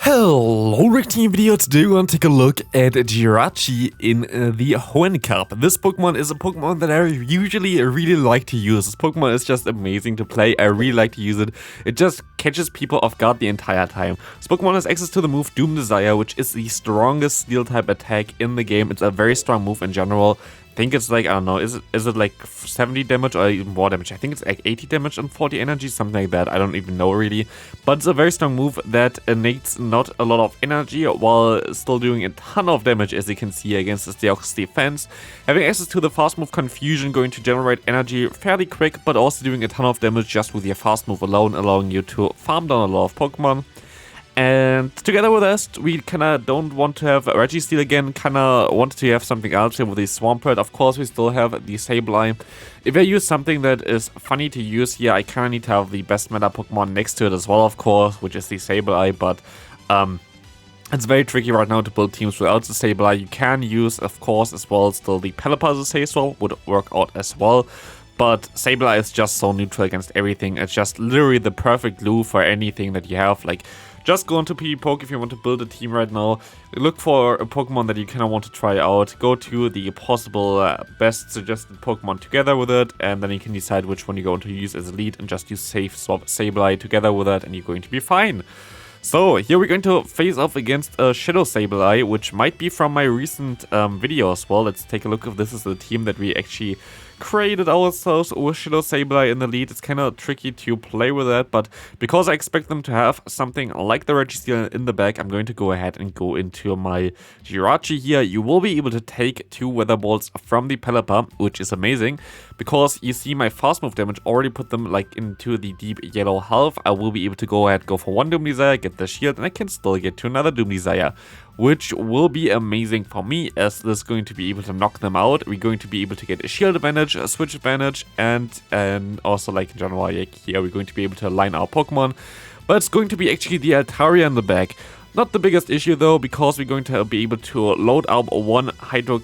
Hello, Registeel video. Today we're going to take a look at Jirachi in the Hoenn Cup. This Pokemon is a Pokemon that I usually really like to use. This Pokemon is just amazing to play. I really like to use it. It just catches people off guard the entire time. This Pokemon has access to the move Doom Desire, which is the strongest steel type attack in the game. It's a very strong move in general. I think it's like, I don't know, is it like 70 damage or even more damage? I think it's like 80 damage and 40 energy, something like that. I don't even know really. But it's a very strong move that negates not a lot of energy while still doing a ton of damage, as you can see, against the Deoxys defense. Having access to the fast move Confusion, going to generate energy fairly quick, but also doing a ton of damage just with your fast move alone, allowing you to farm down a lot of Pokemon. And together with us, we kinda don't want to have Registeel again, kinda wanted to have something else here with the Swampert. Of course, we still have the Sableye. If I use something that is funny to use here, I kinda need to have the best meta Pokemon next to it as well, of course, which is the Sableye, but it's very tricky right now to build teams without the Sableye. You can use, of course, as well, still the Pelipper as a say-so, would work out as well. But Sableye is just so neutral against everything. It's just literally the perfect glue for anything that you have. Like, just go into PvPoke if you want to build a team right now. Look for a Pokemon that you kind of want to try out. Go to the possible best suggested Pokemon together with it, and then you can decide which one you're going to use as a lead and just use safe swap Sableye together with it, and you're going to be fine. So here we're going to face off against a Shadow Sableye, which might be from my recent video as well. Let's take a look if this is the team that we actually created ourselves with Shadow Sableye in the lead. It's kind of tricky to play with that, but because I expect them to have something like the Registeel in the back, I'm going to go ahead and go into my Jirachi here. You will be able to take 2 Weather Balls from the Pelipper, which is amazing, because you see my fast move damage already put them like into the deep yellow health. I will be able to go ahead, go for 1 Doom Desire, get the shield, and I can still get to another Doom Desire, which will be amazing for me, as this is going to be able to knock them out. We're going to be able to get a shield advantage, a switch advantage, and also, like, in general, like here we're going to be able to align our Pokemon. But it's going to be actually the Altaria in the back. Not the biggest issue though, because we're going to be able to load up 1 Hydro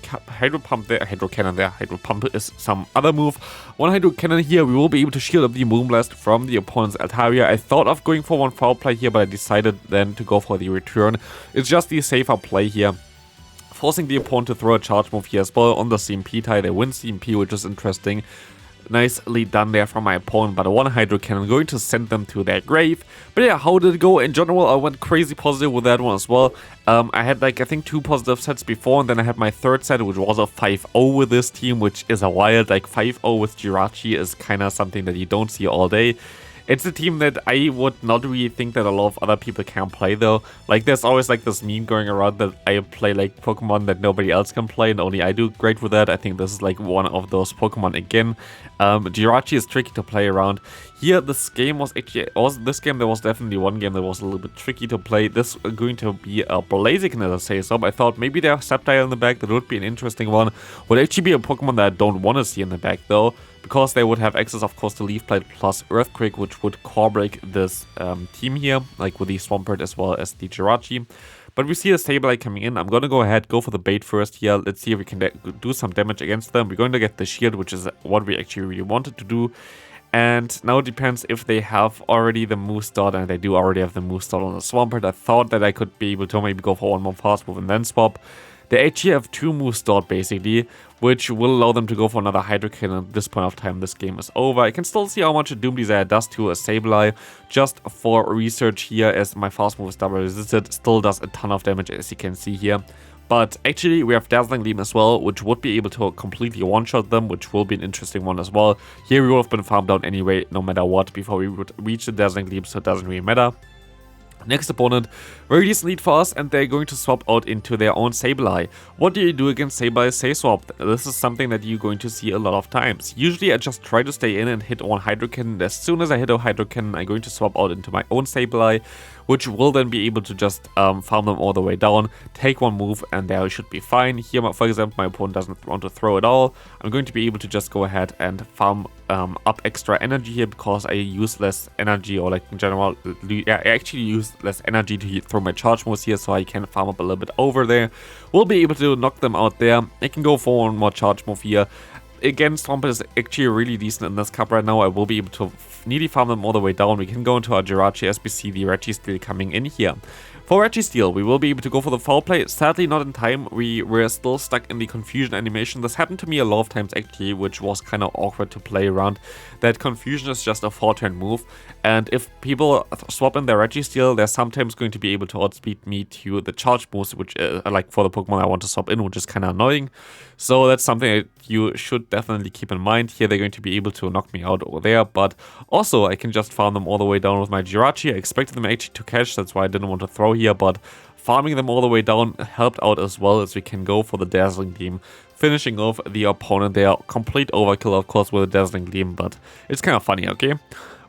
Pump there, Hydro Cannon there. Hydro Pump is some other move. 1 Hydro Cannon here, we will be able to shield up the Moonblast from the opponent's Altaria. I thought of going for 1 Foul Play here, but I decided then to go for the return. It's just the safer play here, forcing the opponent to throw a charge move here as well on the CMP tie. They win CMP, which is interesting. Nicely done there from my opponent, but 1 Hydro Cannon going to send them to their grave. But yeah, how did it go? In general, I went crazy positive with that one as well. I had like, I think 2 positive sets before, and then I had my 3rd set, which was a 5-0 with this team, which is a wild. Like, 5-0 with Jirachi is kind of something that you don't see all day. It's a team that I would not really think that a lot of other people can play though. Like, there's always like this meme going around that I play like Pokemon that nobody else can play and only I do great with that. I think this is like one of those Pokemon again. Jirachi is tricky to play around. Here, this game was actually, there was definitely one game that was a little bit tricky to play. This is going to be a Blaziken, as I say so. I thought maybe they have Sableye in the back. That would be an interesting one. Would actually be a Pokemon that I don't want to see in the back though, because they would have access, of course, to Leaf Blade plus Earthquake, which would core break this team here, like with the Swampert as well as the Jirachi. But we see the Sableye coming in. I'm going to go ahead, go for the bait first here. Let's see if we can do some damage against them. We're going to get the shield, which is what we actually really wanted to do. And now it depends if they have already the move start, and they do already have the move start on the Swampert. I thought that I could be able to maybe go for 1 more fast move and then swap. They actually have 2 moves start basically, which will allow them to go for another Hydro Cannon. At this point of time, this game is over. I can still see how much a Doom Desire does to a Sableye, just for research here, as my fast move is double resisted. Still does a ton of damage, as you can see here. But actually, we have Dazzling Gleam as well, which would be able to completely one-shot them, which will be an interesting one as well. Here we would have been farmed down anyway, no matter what, before we would reach the Dazzling Gleam, so it doesn't really matter. Next opponent, very decent lead for us, and they're going to swap out into their own Sableye. What do you do against Sableye Say Swap? This is something that you're going to see a lot of times. Usually I just try to stay in and hit 1 Hydro Cannon. As soon as I hit a Hydro Cannon, I'm going to swap out into my own Sableye, which will then be able to just farm them all the way down, take 1 move, and there should be fine. Here, for example, my opponent doesn't want to throw at all. I'm going to be able to just go ahead and farm up extra energy here, because I use less energy, or like in general, yeah, I actually use less energy to throw my charge moves here, so I can farm up a little bit over there. We'll be able to knock them out there. I can go for 1 more charge move here. Again, Swampert is actually really decent in this cup right now. I will be able to nearly farm them all the way down. We can go into our Jirachi as we see the Registeel coming in here. For Registeel, we will be able to go for the foul play. Sadly, not in time. We were still stuck in the confusion animation. This happened to me a lot of times actually, which was kind of awkward to play around. That confusion is just a 4-turn move, and if people swap in their Registeel, they're sometimes going to be able to outspeed me to the charge moves, which like for the Pokemon I want to swap in, which is kind of annoying. So that's something that you should definitely keep in mind. Here they're going to be able to knock me out over there, but also I can just farm them all the way down with my Jirachi. I expected them actually to catch, that's why I didn't want to throw here, but farming them all the way down helped out as well, as we can go for the Dazzling Gleam, finishing off the opponent there. Complete overkill, of course, with a Dazzling Gleam, but it's kind of funny, okay?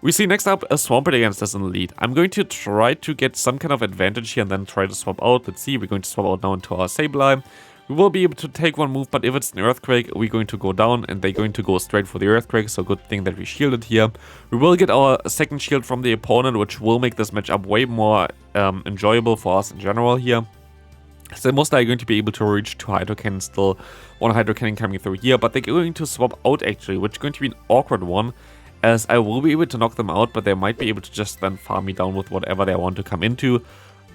We see next up a Swampert against us in the lead. I'm going to try to get some kind of advantage here and then try to swap out. Let's see, we're going to swap out now into our Sableye. We will be able to take one move, but if it's an Earthquake, we're going to go down and they're going to go straight for the Earthquake, so good thing that we shielded here. We will get our second shield from the opponent, which will make this matchup way more enjoyable for us in general here. So most likely going to be able to reach 2 Hydro Cannon still, 1 Hydro Cannon coming through here, but they're going to swap out actually, which is going to be an awkward one, as I will be able to knock them out, but they might be able to just then farm me down with whatever they want to come into.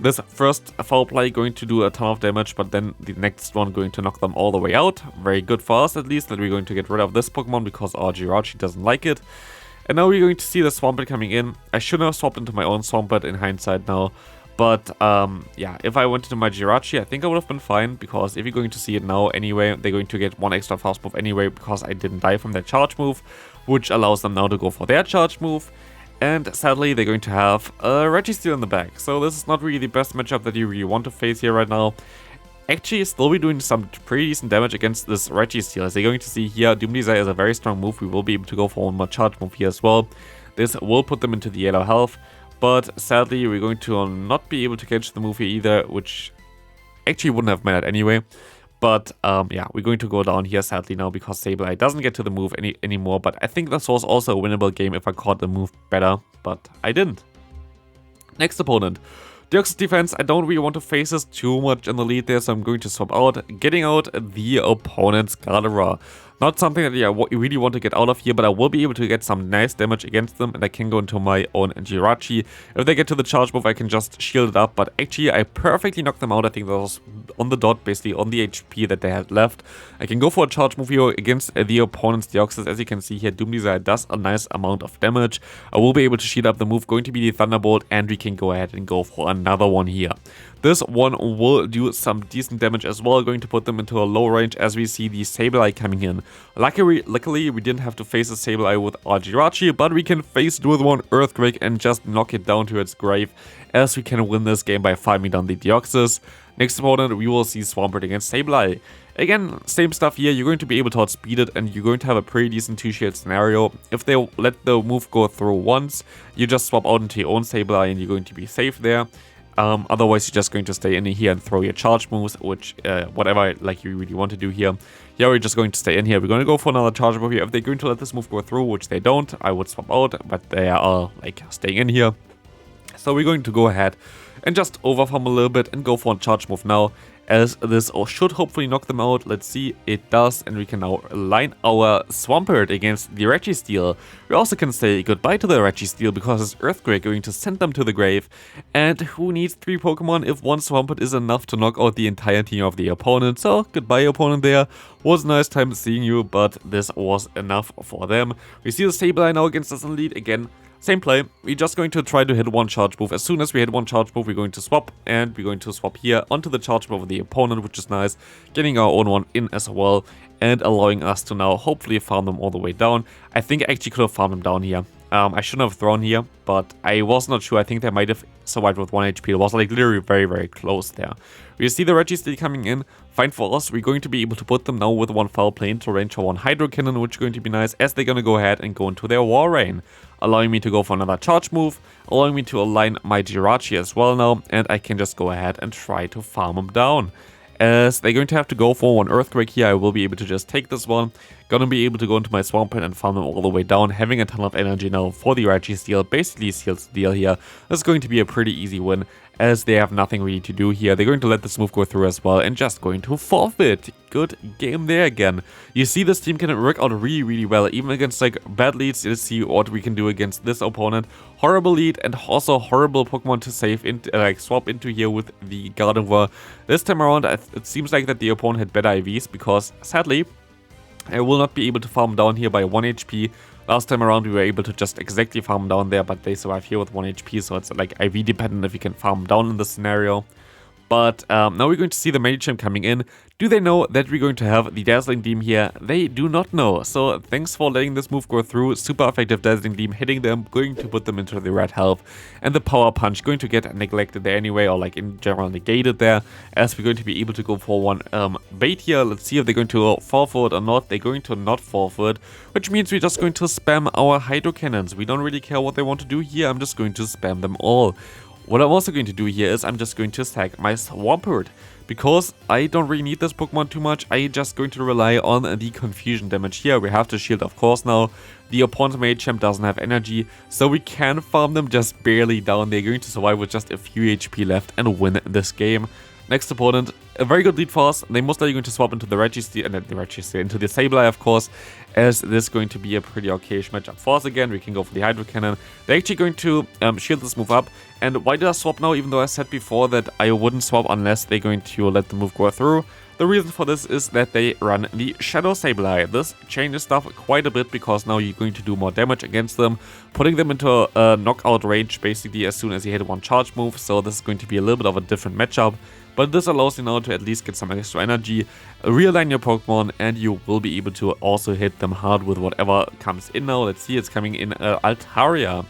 This first foul play going to do a ton of damage, but then the next one going to knock them all the way out. Very good for us, at least, that we're going to get rid of this Pokemon because our Jirachi doesn't like it. And now we're going to see the Swampert coming in. I shouldn't have swapped into my own Swampert in hindsight now. But yeah, if I went into my Jirachi, I think I would have been fine, because if you're going to see it now anyway, they're going to get 1 extra fast move anyway, because I didn't die from their charge move, which allows them now to go for their charge move. And sadly, they're going to have a Registeel in the back. So this is not really the best matchup that you really want to face here right now. Actually, still be doing some pretty decent damage against this Registeel. As you're going to see here, Doom Desire is a very strong move. We will be able to go for one more charge move here as well. This will put them into the yellow health. But sadly, we're going to not be able to catch the move here either, which actually wouldn't have mattered anyway. But yeah, we're going to go down here sadly now because Sableye doesn't get to the move anymore. But I think this was also a winnable game if I caught the move better, but I didn't. Next opponent. Deoxys defense, I don't really want to face this too much in the lead there, so I'm going to swap out, getting out the opponent's Gardevoir. Not something that I really want to get out of here, but I will be able to get some nice damage against them, and I can go into my own Jirachi. If they get to the charge move, I can just shield it up, but actually I perfectly knocked them out. I think that was on the dot, basically on the HP that they had left. I can go for a charge move here against the opponent's Deoxys. As you can see here, Doom Desire does a nice amount of damage. I will be able to shield up the move, going to be the Thunderbolt, and we can go ahead and go for another one here. This one will do some decent damage as well, going to put them into a low range as we see the Sableye coming in. Luckily, we didn't have to face a Sableye with our Jirachi, but we can face it with one Earthquake and just knock it down to its grave, as we can win this game by farming down the Deoxys. Next opponent, we will see Swampert against Sableye. Again, same stuff here, you're going to be able to outspeed it, and you're going to have a pretty decent 2-shield scenario. If they let the move go through once, you just swap out into your own Sableye and you're going to be safe there. Otherwise, you're just going to stay in here and throw your charge moves, which, whatever like you really want to do here. Yeah, we're just going to stay in here. We're going to go for another charge move here. If they're going to let this move go through, which they don't, I would swap out, but they are, like, staying in here. So we're going to go ahead and just overfarm a little bit and go for a charge move now, as this should hopefully knock them out. Let's see, it does, and we can now align our Swampert against the Registeel. We also can say goodbye to the Registeel because it's Earthquake going to send them to the grave, and who needs 3 Pokemon if one Swampert is enough to knock out the entire team of the opponent. So goodbye opponent there, was a nice time seeing you, but this was enough for them. We see the Sableye now against us in lead again. Same play, we're just going to try to hit one charge move. As soon as we hit one charge move, we're going to swap, and we're going to swap here onto the charge move of the opponent, which is nice, getting our own one in as well, and allowing us to now hopefully farm them all the way down. I think I actually could have farmed them down here. I shouldn't have thrown here, but I was not sure. I think they might have survived with 1 HP. It was like literally very, very close there. We see the Registeel coming in. Fine for us. We're going to be able to put them now with one foul play into range for 1 Hydro Cannon, which is going to be nice, as they're going to go ahead and go into their Walrein, allowing me to go for another charge move, allowing me to align my Jirachi as well now, and I can just go ahead and try to farm them down. As they're going to have to go for 1 Earthquake here, I will be able to just take this one, Gonna be able to go into my Swampert and farm them all the way down, having a ton of energy now for the Registeel, basically seals the deal here. This is going to be a pretty easy win, as they have nothing really to do here. They're going to let this move go through as well and just going to forfeit. Good game there again. You see this team can work out really well, even against like bad leads. Let's see what we can do against this opponent. Horrible lead and also horrible Pokemon to save into, swap into here with the Gardevoir. This time around, it seems like that the opponent had better IVs because sadly, I will not be able to farm down here by 1 HP. Last time around we were able to just exactly farm down there, but they survive here with 1 HP, so it's like IV dependent if you can farm down in this scenario. But now we're going to see the Machamp coming in. Do they know that we're going to have the Dazzling Beam here? They do not know. So thanks for letting this move go through. Super effective Dazzling Beam hitting them, going to put them into the red health. And the Power Punch going to get neglected there anyway, or like in general negated there, as we're going to be able to go for one bait here. Let's see if they're going to fall for it or not. They're going to not fall for it, which means we're just going to spam our Hydro Cannons. We don't really care what they want to do here. I'm just going to spam them all. What I'm also going to do here is I'm just going to stack my Swampert, because I don't really need this Pokemon too much. I'm just going to rely on the confusion damage here. We have to shield, of course, now. The opponent's Machamp doesn't have energy, so we can farm them just barely down. They're going to survive with just a few HP left and win this game. Next opponent, a very good lead for us. They most likely going to swap into the Registeel, into the Sableye, of course, as this is going to be a pretty okayish matchup for us again. We can go for the Hydro Cannon. They're actually going to shield this move up. And why did I swap now, even though I said before that I wouldn't swap unless they're going to let the move go through? The reason for this is that they run the Shadow Sableye. This changes stuff quite a bit because now you're going to do more damage against them, putting them into a knockout range basically as soon as you hit one charge move. So this is going to be a little bit of a different matchup. But this allows you now to at least get some extra energy, realign your Pokemon, and you will be able to also hit them hard with whatever comes in now. Let's see, it's coming in Altaria.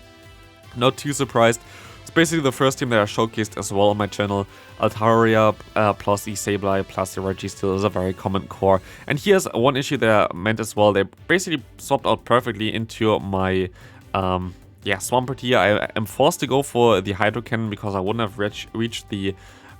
Not too surprised. It's basically the first team that I showcased as well on my channel. Altaria plus the Sableye plus the Registeel is a very common core. And here's one issue that I meant as well. They basically swapped out perfectly into my Swampert here. I am forced to go for the Hydro Cannon because I wouldn't have reached the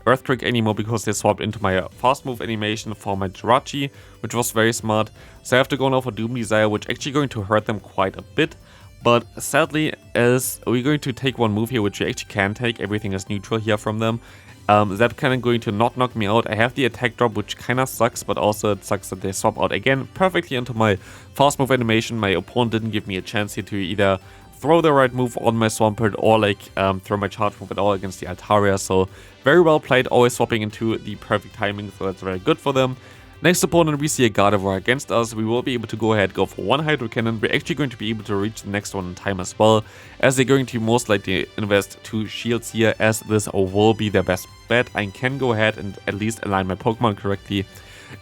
Earthquake anymore because they swapped into my fast move animation for my Jirachi, which was very smart. So I have to go now for Doom Desire, which actually going to hurt them quite a bit. But sadly, as we're going to take one move here, which we actually can take, everything is neutral here from them. That kind of going to not knock me out. I have the attack drop, which kind of sucks, but also it sucks that they swap out again perfectly into my fast move animation. My opponent didn't give me a chance here to either throw the right move on my Swampert or like throw my charge move at all against the Altaria. So very well played, always swapping into the perfect timing, so that's very good for them. Next opponent, we see a Gardevoir against us. We will be able to go for one Hydro Cannon. We're actually going to be able to reach the next one in time as well, as they're going to most likely invest 2 shields here, as this will be their best bet. I can go ahead and at least align my Pokemon correctly,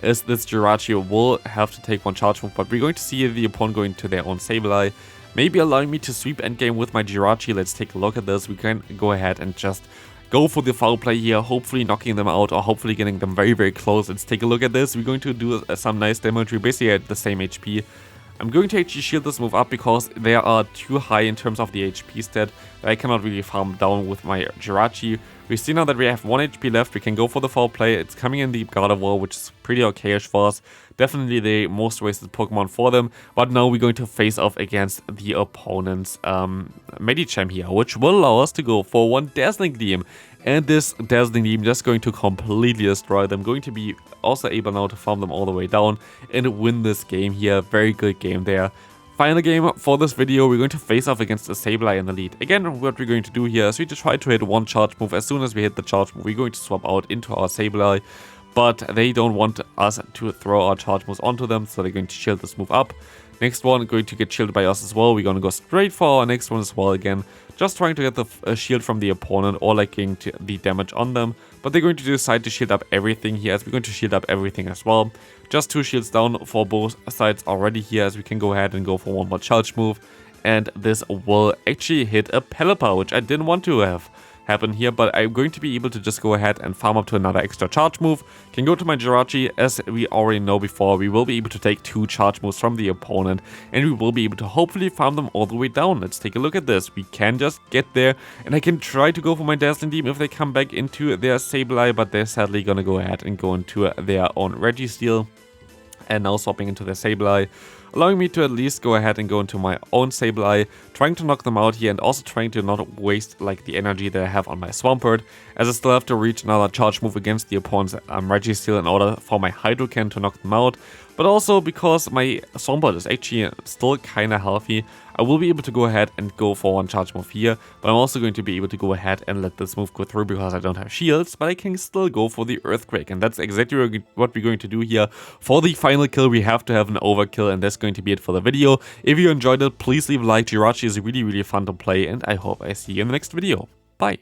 as this Jirachi will have to take one charge move, but we're going to see the opponent going to their own Sableye, maybe allowing me to sweep endgame with my Jirachi. Let's take a look at this. We can go ahead and just go for the foul play here, hopefully knocking them out or hopefully getting them very close. Let's take a look at this. We're going to do some nice damage. We're basically at the same HP. I'm going to actually shield this move up because they are too high in terms of the HP stat that I cannot really farm down with my Jirachi. We see now that we have 1 HP left. We can go for the foul play. It's coming in the Gardevoir, which is pretty okayish for us. Definitely the most wasted Pokemon for them. But now we're going to face off against the opponent's Machamp here, which will allow us to go for one Dazzling Beam. And this Dazzling Beam just going to completely destroy them. Going to be also able now to farm them all the way down and win this game here. Very good game there. Final game for this video, we're going to face off against a Sableye in the lead. Again, what we're going to do here is we just try to hit one charge move. As soon as we hit the charge move, we're going to swap out into our Sableye. But they don't want us to throw our charge moves onto them, so they're going to shield this move up. Next one going to get shielded by us as well. We're going to go straight for our next one as well again. Just trying to get the shield from the opponent or like getting the damage on them. But they're going to decide to shield up everything here, as we're going to shield up everything as well. Just 2 shields down for both sides already here, as we can go ahead and go for one more charge move. And this will actually hit a Pelipper, which I didn't want to have happen here, but I'm going to be able to just go ahead and farm up to another extra charge move. Can go to my Jirachi. As we already know before, we will be able to take 2 charge moves from the opponent, and we will be able to hopefully farm them all the way down. Let's take a look at this. We can just get there, and I can try to go for my Dazzling Beam if they come back into their Sableye, but they're sadly gonna go ahead and go into their own Registeel. And now swapping into the Sableye, allowing me to at least go ahead and go into my own Sableye, trying to knock them out here and also trying to not waste like the energy that I have on my Swampert, as I still have to reach another charge move against the opponent's Registeel in order for my Hydrocan to knock them out. But also because my Swampert is actually still kinda healthy, I will be able to go ahead and go for one charge move here, but I'm also going to be able to go ahead and let this move go through because I don't have shields, but I can still go for the Earthquake, and that's exactly what we're going to do here. For the final kill, we have to have an overkill, and that's going to be it for the video. If you enjoyed it, please leave a like. Jirachi is really fun to play, and I hope I see you in the next video.